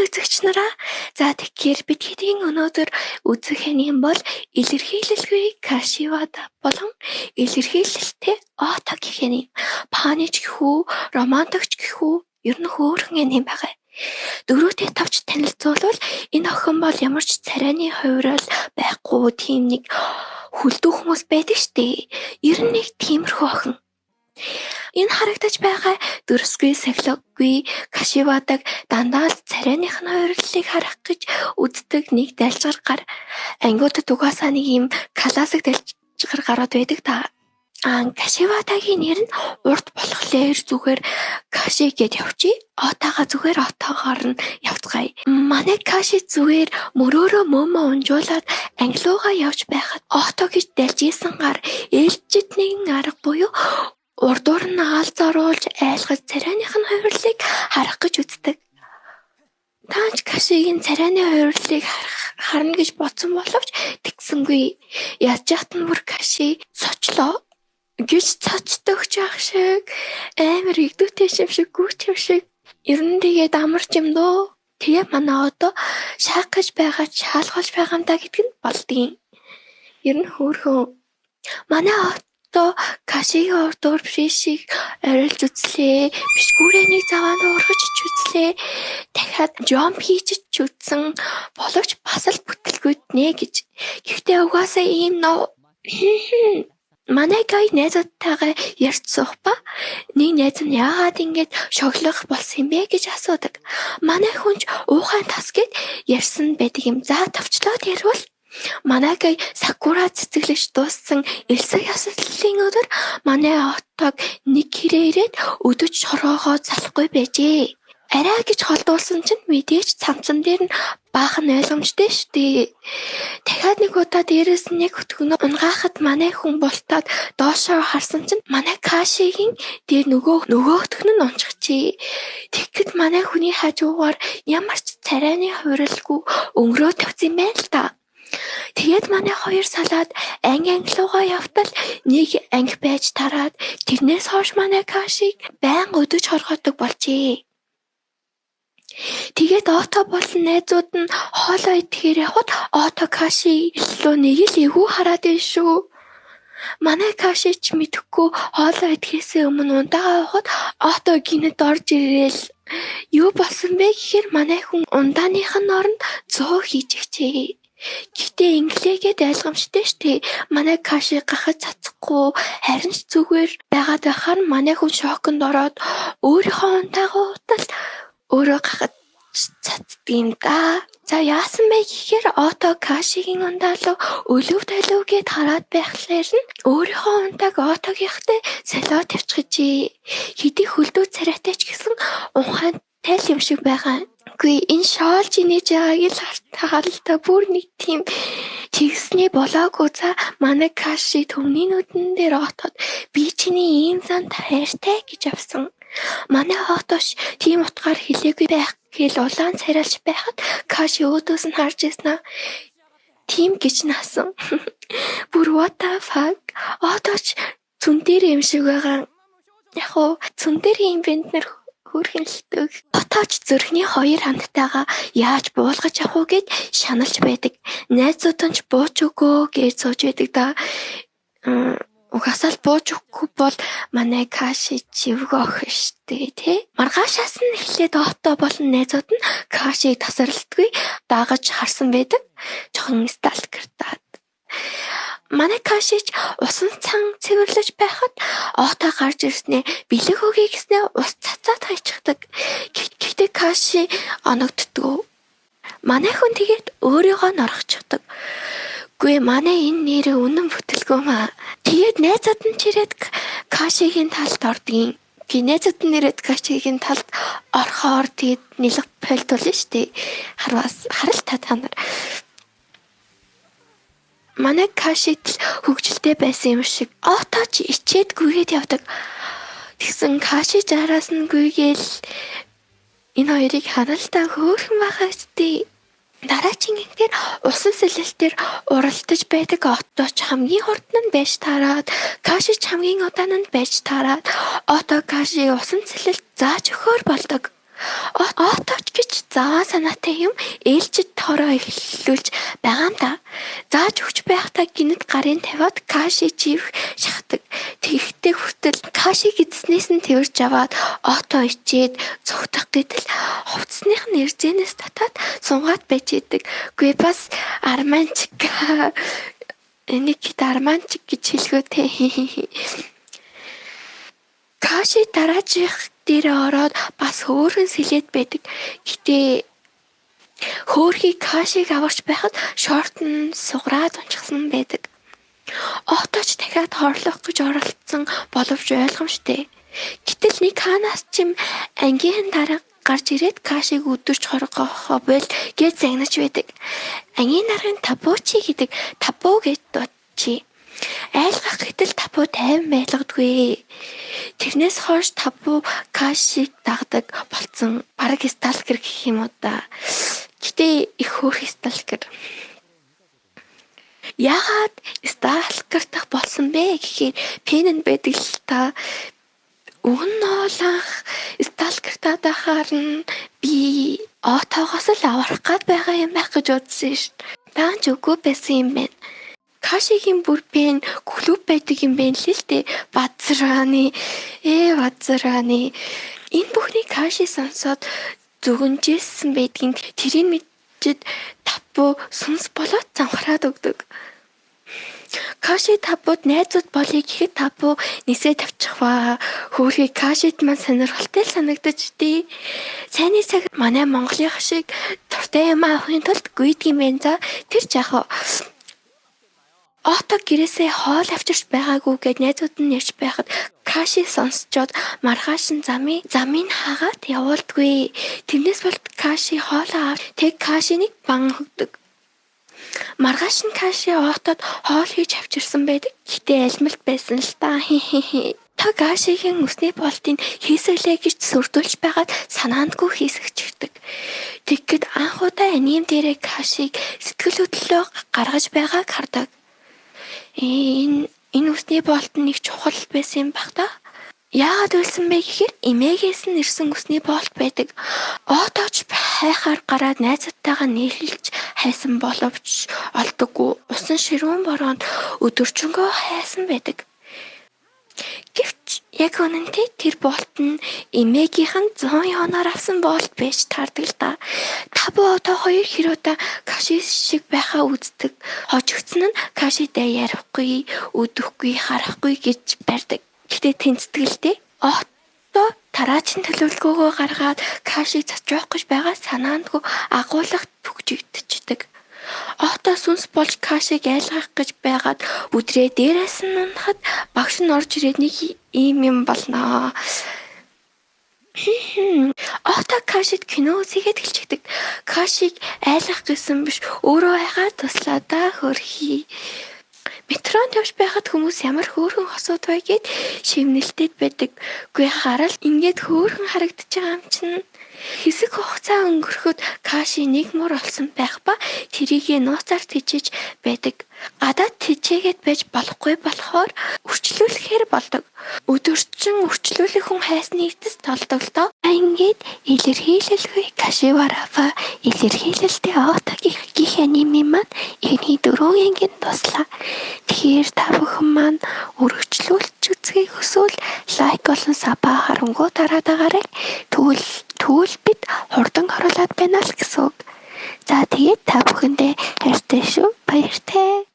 үзэгч нараа. За тэгэхээр бид хэдийн өнөөдөр үзэх хэнийг бол илэрхийлэлгүй Кашивада болон илэрхийлэлтэй Ото гэх хэнийг. Панич гэх үү, романтикч гэх үү, ер нь хөөрхөн хэнийг байгаа. 4-тэй тавч танилцуулбал энэ охин бол ямар ч царайны хувирал байхгүй тийм нэг хүлдүү хүмүүс байдаг штэ. Ер нь нэг тиймэрхүү охин. Энэ харагдаж байгаа дөрөсгүй сахилгагүй Кашивадаг дандаа л царайных нь хувирлыг харах гэж үздэг нэг далжгар гар. Ангиудад угаасаа нэг юм классик далжгар гараад байдаг та. Кашивадагийн нэр нь урд болохоор зүгээр Каши гэд явчих. Отаага зүгээр отоогоор нь явцгаая. Манай Каши зүгээр мөрөөрөө мөмө унжуулаад ангилуугаа явж байхад Ото гэж дальж исэн гар ээлжид нэгэн арга буюу урдуур нь аалзааруулж айлгаж царайных нь хувирлыг харах гэж үздэг. Таанч Кашигийн царайны хувирлыг харна гэж бодсон боловч тэгсэнгүй. Яаж яхад нь бүр Каши сочлоо. Гэж цочдог жаах шиг амар игдүүтэй шиг гүүч шиг ер нь тэгээд амарч юм дөө. Тэгээ манай одоо шаахаж байгаа шаалгаж байгаа юм да гэдг нь болдгийн. Ер нь хөөрхөн. Манай одоо Кашигийн урдуур бишийг орилж үзлээ. Бишгүүрэний заваанд ургаж үзлээ. Дахиад жомп хийж үзсэн боловч бас л бүтэлгүйднэ гэж. Гэхдээ угаасаа ийм нөө манай гай найзуудтайгаа ярьж суух ба нэг найз нь яагаад ингэж шоглох болсон юм бэ гэж асуудаг. Манай хүнч уухайн тас гэд ярьсан байдаг юм. За тавчлаад ярил. Манай гай сакура цэцэглэж дууссан элсэг ясалтлын өдөр манай Отог нэг хэрэг ирээд өдөж шороогоо залахгүй байжээ. Арай гэж холдуулсан чинь мэдээж цамцан дээр нь баахан ойлгомжтой штэ. Дахиад нэг удаа дээрээс нь яг хөтгөнөө унгаахад манай хүн болтоод доошоо харсан чинь манай Кашигийн дээр нөгөөхтгөн нь унчихжээ. Тэгэхэд манай хүний хажуугаар ямар ч царайны хувиралгүй өнгөрөө тавьсан юм байна л та. Тэгээд манай хоёр салаад ангилуугаа явтал нэг анги байж тараад тэрнээс хойш манай Кашиг байнга өдөж хоргоодог болжээ. Тэгээд Ото болон найзууд нь хоолоо идэхээр явхад Ото Каши илүү нэг л эвгүй хараад байна шүү. Манай Каши ч мэдэхгүй хоолоо идэхээс өмнө ундаагаа явахад Ото гинэд орж ирээл юу болсон бэ гэхээр манай хүн ундааных нь оронд зөө хийж өгчээ. Гэхдээ инглигээд ойлгомжтой штэ. Манай Каши гахаж цацхгүй харин ч зүгээр байгаад байхаар манай хүн шоконд ороод өөрийнхөө ундаагаа утал өөрөө гахаж цацдаг юм да. За яасан бэ гэхээр Ото Кашигийн ундаа руу өлөв талив гэд хараад байхлаар нь өөрийнхөө ундааг Отогийнхтэй солио тавьчихжээ. Хэдий хөлдөө царайтай ч гэсэн ухаантай юм шиг байгаа. Үгүй энэ шоолж инээж байгааг л харалтаа бүр нэг тийм тэгснээ болоогүй. За манай Каши төмний нүдэн дээр отоод би чиний ийм зан хайртай гэж авсан. Манай Отош тийм утгаар хэлээгүй байх гээл улаан царайлж байхад Каши өөдөөс нь харж ирсэн. Тийм гэж наасан. Бүр what the fuck? Оточ цүн дээр юм шиг байгаа. Яг уу цүн дээр юм бэнд нэр хөрхөнлөлтөг. Отооч зүрхний хоёр хамттайгаа яаж буулгаж авах уу гэд шаналж байдаг. Найзууд нь ч бууч өгөө гэж сууж байдаг да. Угаасаа л бууж өгөхгүй бол манай Каши живгөө охин штэ тий. Маргаашаас нь эхлээд Ото болон найзууд нь Кашиг тасралтгүй дагаж харсан байдаг. Жохон сталкертаад. Манай Кашич усан цан цэвэрлэж байхад Ото гарч ирснээр бэлэг өгье гэснээр ус цацаад хайчихдаг. Гэхдээ Каши оногддгоо. Манай хүн тэгээд өөрийгөө норгочихдаг. Гүй манай энэ нэр үнэн бүтэлгүй маа. Тэгээд найзууд нь чирээд Кашигийн талд ордгийн. Найзууд нь нэрээд Кашигийн талд орхоор тэгээд нэлэг польтуулна штэ. Харалтаа та нар. Манай Кашид хөгжилтэй байсан юм шиг Оточ ичээд гүйгээд явдаг. Тэгсэн Каши жараас нь гүйгээл энэ хоёрыг харалтаа хөөрхөн байгаа үстэй. Дараагийн ингээр усан сэлэлтээр уралдаж байдаг Оточ хамгийн хурд нь байж таарад, Кашич хамгийн удаан нь байж таарад, Ото Каши усан сэлэлт зааж өгөхөр болдог. Отооч гэж заваа санаатай юм ээлжид тоороо эхлүүлж байгаа юм да. Зааж өгч байхдаа гинэд гарын тавиад каши живх шахдаг. Тэгэхдээ хүртэл кашиг эзснээс нь тэрж аваад отоо ичээд цогтох гэтэл хувцсных нь эрзэнээс татаад сунгаад байж идэг. Гүй бас арманчик энийг арманчик гэж хэлгөө те. Каши дараачих дээр ороод бас хөөрхөн сэлээд байдаг. Гэтэ хөөрхий кашиг аварч байхад шорт нь сугараад унчихсан байдаг. Отооч дахиад хорлох гэж оролцсон боловч ойлгомжтой. Гэтэл нэг ханаас чим ангийн дарга гарч ирээд кашиг өдөрч хоргохоо бол гэж загнаж байдаг. Ангийн даргын табуучи гэдэг табу гэж дуудчих. Айлгах гэтэл табу 50 байлгадгүй. Тэрнээс хойш табу кашиг дагдаг болцсон бараг сталкер гэх юм уу да. Гэтэ их хөөрхий сталкер. Яагаад сталкертах болсон бэ гэхээр пен нь байдаг л та. Уг нь олонх сталкертаад байхаар нь би отоогоос л аврах гээд байгаа юм байх гэж бодсон шүү дээ. Даанч үгүй байсан юм байна. Кашигийн бүр пен клуб байдаг юм байна л дээ. Базрааны. Энэ бүхний каши сонсоод зүгэнжсэн байдгийн тэрийг мэдчихэд табу сүнс болоод замхраад өгдөг. Каши табуд найзууд болъё гэхэд табу нисээ тавьчих ба. Хөөрхий кашид маань сонирхолтой л санагдаж дээ. Сайны цаг манай Монголын шиг туртай юм авахын тулд гүйдэг юм байна за. Тэр жаахаа Ото гэрээсээ хоол авчирч байгаагүй гэд найзууд нь ярьж байхад каши сонсчоод маргааш нь замыг хагаад явуулдгүй. Тэрнээс бол каши хоолоо авч тэг кашиныг бан хөгдөг. Маргааш нь каши отод хоол хийж авчирсан байдаг. Гэтэ альмалт байсан л та. Та кашигийн үсний болтыг хийсэлээ гэж сүрдүүлж байгаад санаандгүй хийсгэж ирдэг. Тэгэхэд анх удаа аним дээрээ кашиг сэтгэл хөдлөлөө гаргаж байгааг хардаг. Энэ үсний болт нэг чухал байсан юм баг та. Яагаад үлсэн бэ гэхээр эмээгээс нь ирсэн үсний болт байдаг. Отооч хайхаар гараад найзуудтайгаа нийлж хайсан боловч олдоггүй. Усан ширүүн бороонд өдөржингөө хайсан байдаг. Гэвч яг үнэнтэй тэр болт нь эмээгийнх нь 100 янаар авсан болт байж таардаг л да. Табу одоо 2 хэрүүтэ каши шиг байхаа үздэг. Хожигдсон нь кашидаа ярихгүй, өдөхгүй, харахгүй гэж барьдаг. Гэтэ тэнцэтгэлтэй ото тараачийн төлөвлөгөөгөө гаргаад кашиг цочрох гэж байгаа санаандгүй агуулгах төгжигдчихдэг. Ото сүнс болж кашиг айлгах гэж байгаад өдрөө дээрээс нь унахад багш нь орж ирээд нэг ийм юм болно. Ото кашид кино үзгээд хэлчихдэг. Кашиг айлгах гэсэн биш өөрөө айгаад туслаа да хөрхий. Метронд явж байхад хүмүүс ямар хөөрхөн хосууд бай гэд шивнэлтэд байдаг. Гүй хараад ингээд хөөрхөн харагдаж байгаа юм чинь. Хэсэг хугацаа өнгөрөхөд каши нэг мөр олсон байх ба тэрийгэ нууцаар тэжээж байдаг. Гадаад тэжээгээд байж болохгүй болохоор үрчлүүлэхээр болдог. Өдөржин үрчлүүлэх хүн хайсны эцэс толдог л доо. Ингээд илэрхийлэлгүй кашиварафа илэрхийлэлтэй отогийн аними маань ихний 4 ангийн туслаа. Тэгэхээр та бүхэн маань өргөжлүүлж үзхийг хүсвэл лайк болон сабаа харангуй дараагаарай. Тэгвэл бид хурдан оруулаад байна л гэсэн үг. За тэгээд та бүхэндээ хайртай шүү. Баяртай.